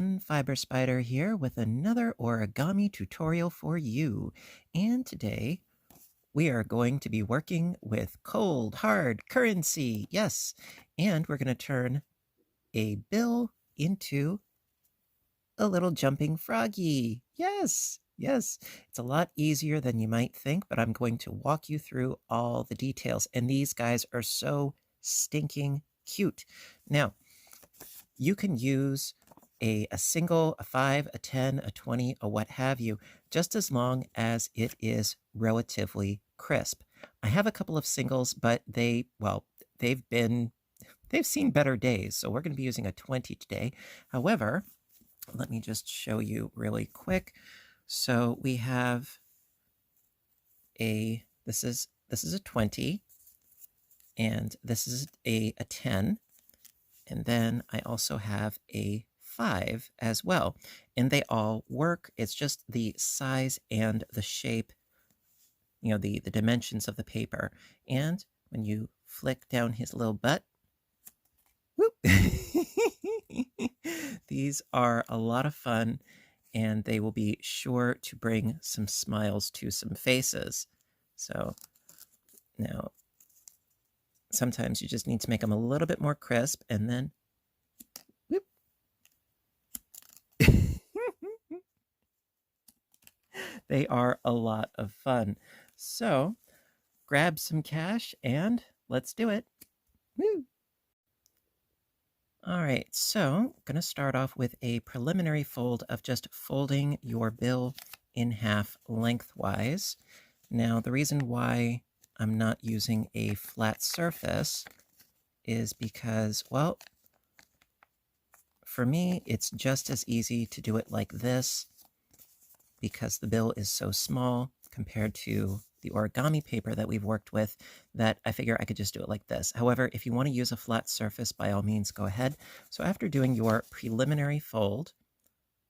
everyone, Fiber Spider here with another origami tutorial for you. And today we are going to be working with cold, hard currency. Yes, and we're going to turn a bill into a little jumping froggy. Yes, yes. It's a lot easier than you might think, but I'm going to walk you through all the details. And these guys are so stinking cute. Now, you can use a single, a 5, a 10, a 20, a what have you, just as long as it is relatively crisp. I have a couple of singles, but they've seen better days, so we're going to be using a 20 today. However, let me just show you really quick. So we have this is a 20, and this is a 10. And then I also have a 5 as well. And they all work. It's just the size and the shape, the dimensions of the paper. And when you flick down his little butt, whoop, these are a lot of fun, and they will be sure to bring some smiles to some faces. So now, sometimes you just need to make them a little bit more crisp, and then whoop. They are a lot of fun. So grab some cash and let's do it. Woo! All right, so I'm going to start off with a preliminary fold of just folding your bill in half lengthwise. Now, the reason why I'm not using a flat surface is because, well, for me, it's just as easy to do it like this because the bill is so small compared to the origami paper that we've worked with that I figure I could just do it like this. However, if you want to use a flat surface, by all means, go ahead. So after doing your preliminary fold,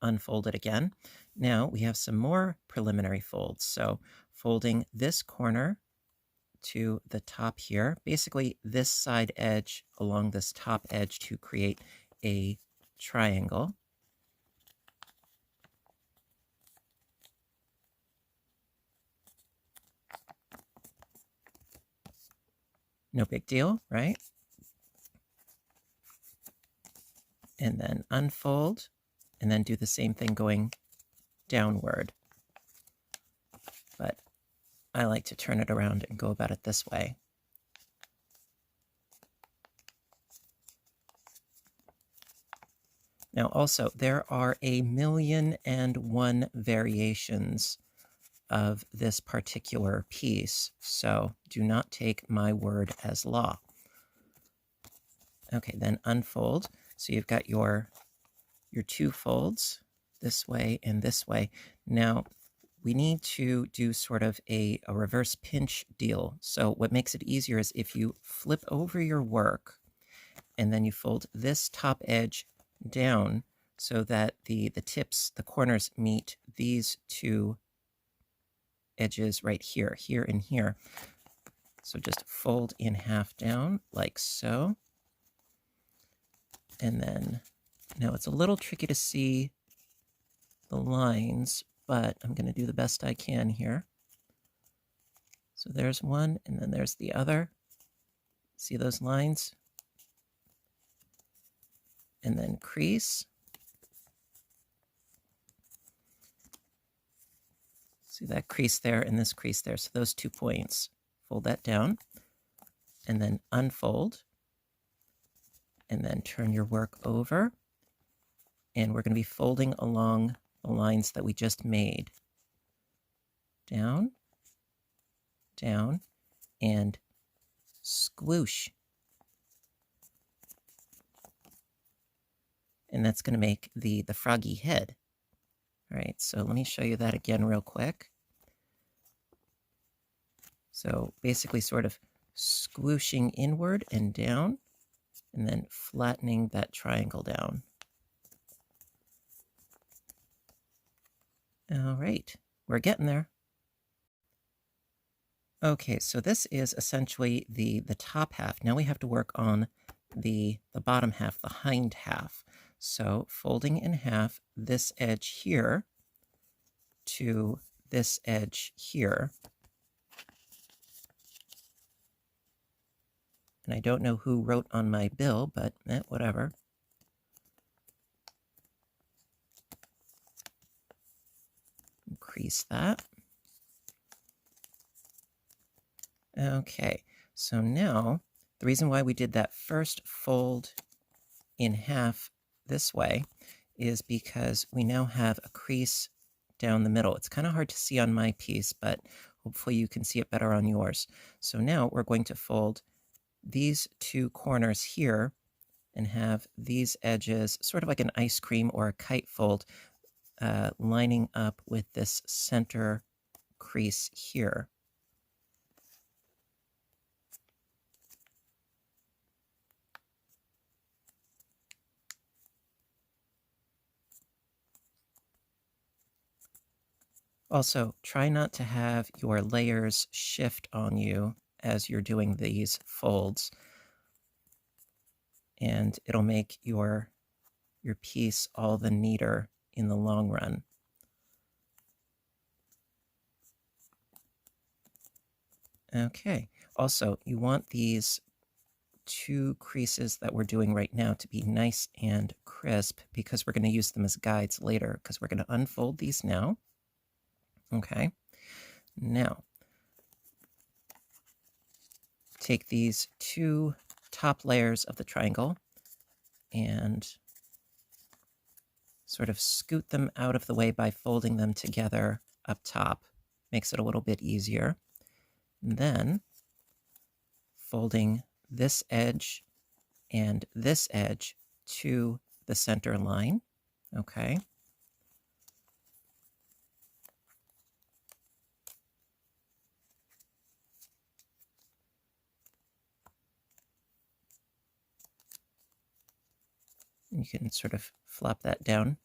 unfold it again. Now we have some more preliminary folds. So folding this corner to the top here, basically this side edge along this top edge to create a triangle. No big deal, right? And then unfold, and then do the same thing going downward. But I like to turn it around and go about it this way. Now also, there are 1,000,001 variations of this particular piece, so do not take my word as law. Okay, then unfold. So you've got your two folds, this way and this way. Now, we need to do sort of a reverse pinch deal. So what makes it easier is if you flip over your work, and then you fold this top edge down so that the tips, the corners meet these two edges right here, here and here. So just fold in half down like so. And then, now it's a little tricky to see the lines, but I'm going to do the best I can here. So there's one, and then there's the other. See those lines? And then crease. See that crease there and this crease there. So those 2 points. Fold that down, and then unfold, and then turn your work over. And we're going to be folding along the lines that we just made. Down, down, and squoosh. And that's going to make the froggy head. All right, so let me show you that again real quick. So basically sort of squooshing inward and down, and then flattening that triangle down. All right, we're getting there. Okay, so this is essentially the top half. Now we have to work on the bottom half, the hind half. So folding in half this edge here to this edge here. And I don't know who wrote on my bill, but whatever. Increase that. Okay, so now the reason why we did that first fold in half this way is because we now have a crease down the middle. It's kind of hard to see on my piece, but hopefully you can see it better on yours. So now we're going to fold these two corners here and have these edges sort of like an ice cream or a kite fold lining up with this center crease here. Also, try not to have your layers shift on you as you're doing these folds, and it'll make your piece all the neater in the long run. Okay, also, you want these two creases that we're doing right now to be nice and crisp because we're going to use them as guides later, because we're going to unfold these now. Okay, now take these two top layers of the triangle and sort of scoot them out of the way by folding them together up top. Makes it a little bit easier. And then folding this edge and this edge to the center line. Okay. You can sort of flop that down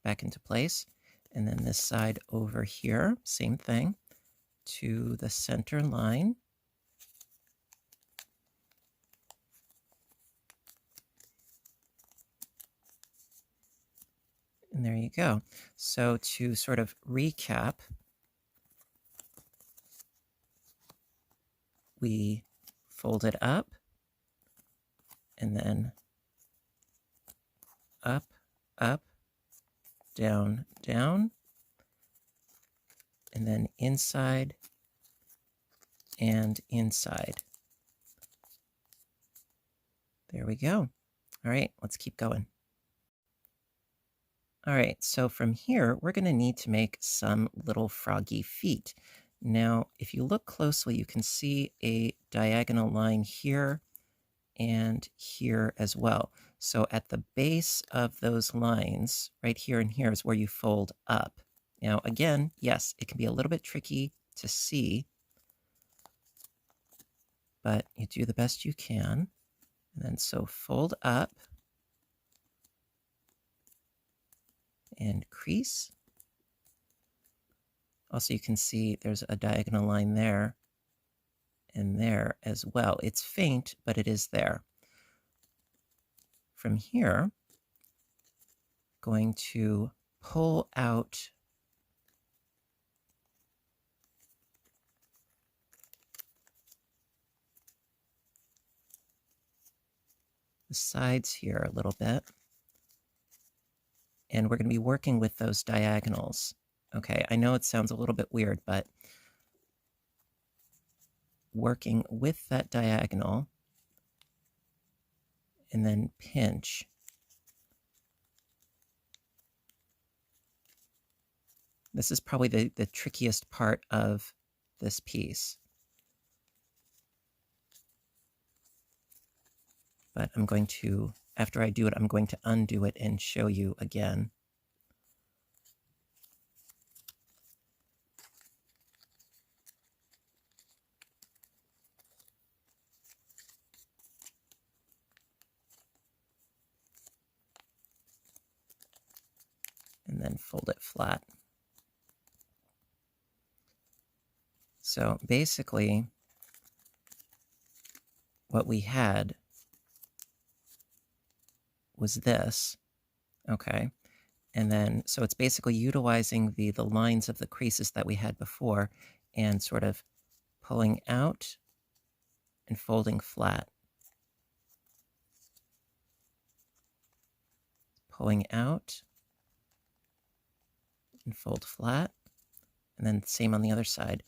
back into place. And then this side over here, same thing, to the center line. And there you go. So to sort of recap, we fold it up and then up, up, down, down, and then inside and inside. There we go. All right, let's keep going. All right, so from here, we're going to need to make some little froggy feet. Now, if you look closely, you can see a diagonal line here and here as well. So at the base of those lines, right here and here is where you fold up. Now, again, yes, it can be a little bit tricky to see, but you do the best you can. And then so fold up and crease. Also, you can see there's a diagonal line there and there as well. It's faint, but it is there. From here, going to pull out the sides here a little bit. And we're going to be working with those diagonals. Okay, I know it sounds a little bit weird, but working with that diagonal and then pinch. This is probably the trickiest part of this piece. But I'm going to, after I do it, I'm going to undo it and show you again. And then fold it flat. So basically, what we had was this. Okay. And then, so it's basically utilizing the lines of the creases that we had before and sort of pulling out and folding flat. Pulling out and fold flat. And then same on the other side.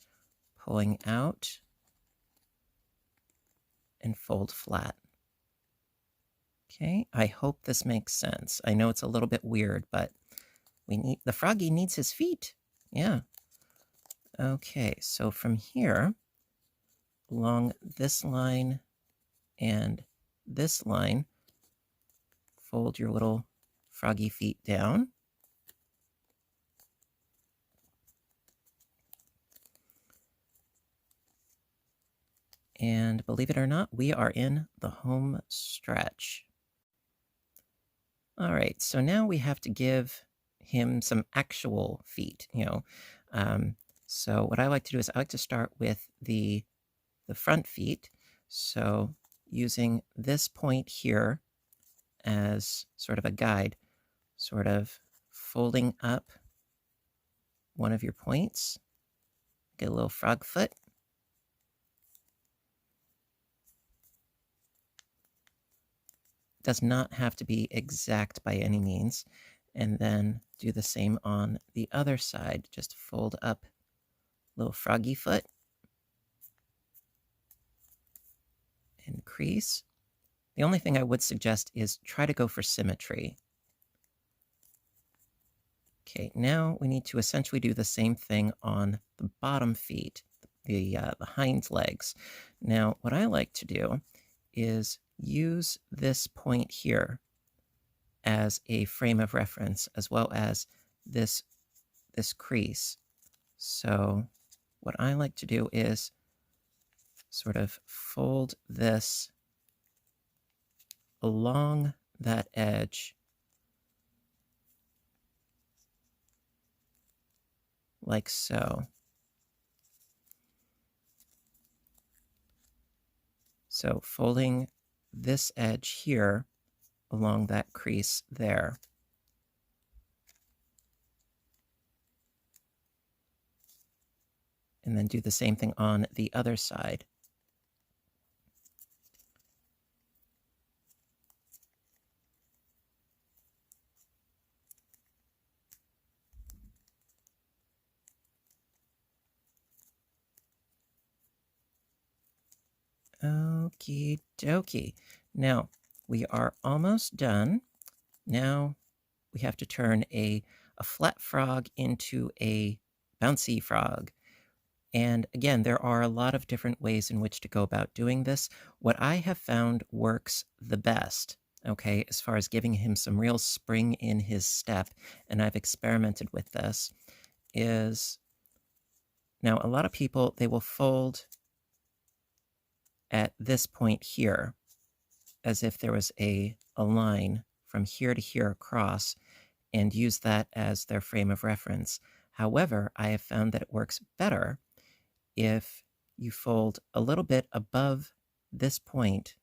Pulling out and fold flat. Okay, I hope this makes sense. I know it's a little bit weird, but the froggy needs his feet. Yeah. Okay, so from here, along this line and this line, fold your little froggy feet down. And believe it or not, we are in the home stretch. All right, so now we have to give him some actual feet, So what I like to do is I like to start with the front feet. So using this point here as sort of a guide, sort of folding up one of your points, get a little frog foot. Does not have to be exact by any means. And then do the same on the other side. Just fold up little froggy foot and crease. The only thing I would suggest is try to go for symmetry. Okay, now we need to essentially do the same thing on the bottom feet, the hind legs. Now, what I like to do is use this point here as a frame of reference, as well as this crease. So what I like to do is sort of fold this along that edge like so. So folding this edge here along that crease there. And then do the same thing on the other side. Okie dokie. Now, we are almost done. Now, we have to turn a flat frog into a bouncy frog. And again, there are a lot of different ways in which to go about doing this. What I have found works the best, okay, as far as giving him some real spring in his step, and I've experimented with this, is now a lot of people, they will fold at this point here, as if there was a line from here to here across, and use that as their frame of reference. However, I have found that it works better if you fold a little bit above this point,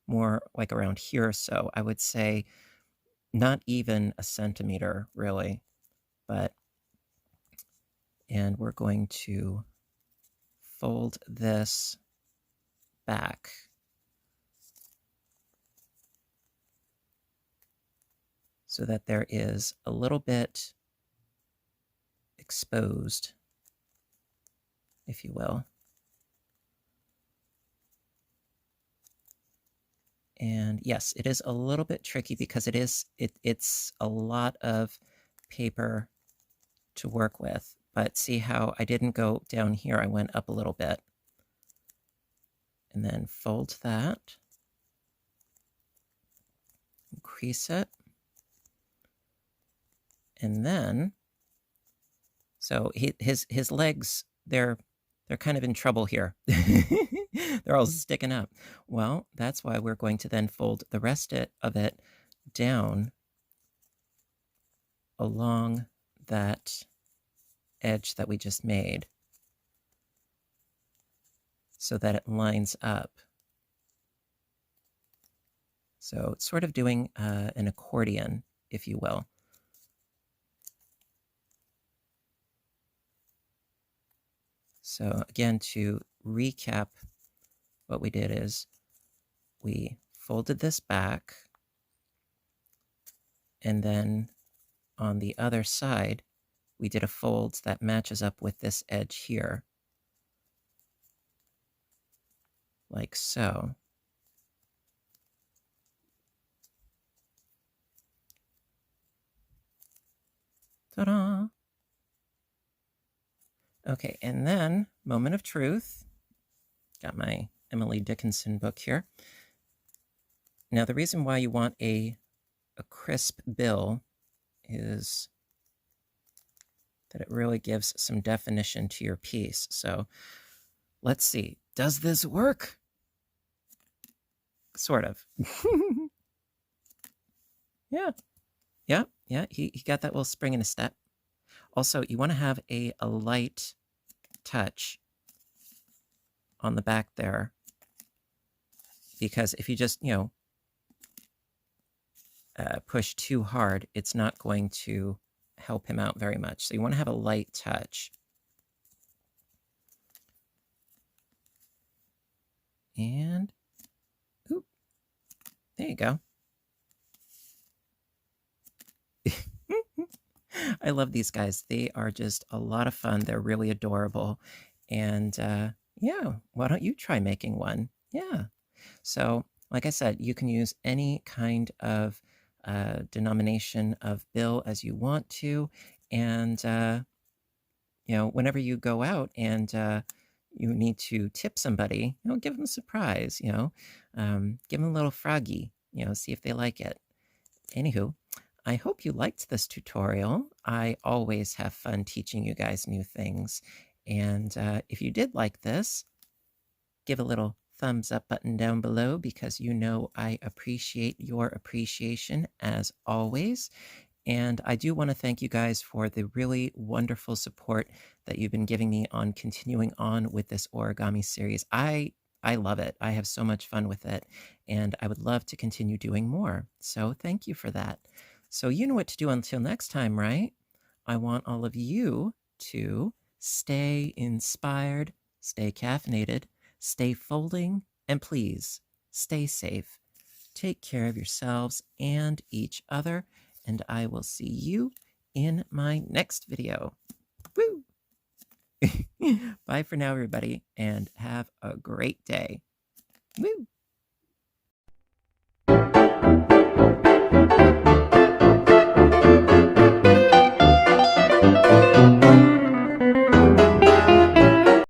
more like around here or so. I would say not even a centimeter, really. And we're going to fold this back. So that there is a little bit exposed, if you will. And yes, it is a little bit tricky because it's a lot of paper to work with. But see how I didn't go down here, I went up a little bit. And then fold that. Crease it. And then, so his legs, they're kind of in trouble here. They're all sticking up. Well, that's why we're going to then fold the rest of it down along that edge that we just made so that it lines up. So it's sort of doing an accordion if you will. So again, to recap, what we did is we folded this back, and then on the other side, we did a fold that matches up with this edge here, like so. Ta-da! Okay, and then, moment of truth. Got my Emily Dickinson book here. Now, the reason why you want a crisp bill is that it really gives some definition to your piece. So let's see. Does this work? Sort of. Yeah. He got that little spring in a step. Also, you want to have a light touch on the back there, because if you just, push too hard, it's not going to help him out very much. So you want to have a light touch. And, oop, there you go. I love these guys. They are just a lot of fun. They're really adorable. And yeah, why don't you try making one? Yeah. So, like I said, you can use any kind of denomination of bill as you want to. And, whenever you go out and you need to tip somebody, give them a surprise, give them a little froggy, see if they like it. Anywho, I hope you liked this tutorial. I always have fun teaching you guys new things. And if you did like this, give a little thumbs up button down below, because I appreciate your appreciation as always. And I do want to thank you guys for the really wonderful support that you've been giving me on continuing on with this origami series. I love it. I have so much fun with it, and I would love to continue doing more. So thank you for that. So you know what to do until next time, right? I want all of you to stay inspired, stay caffeinated, stay folding, and please stay safe. Take care of yourselves and each other, and I will see you in my next video. Woo! Bye for now, everybody, and have a great day. Woo!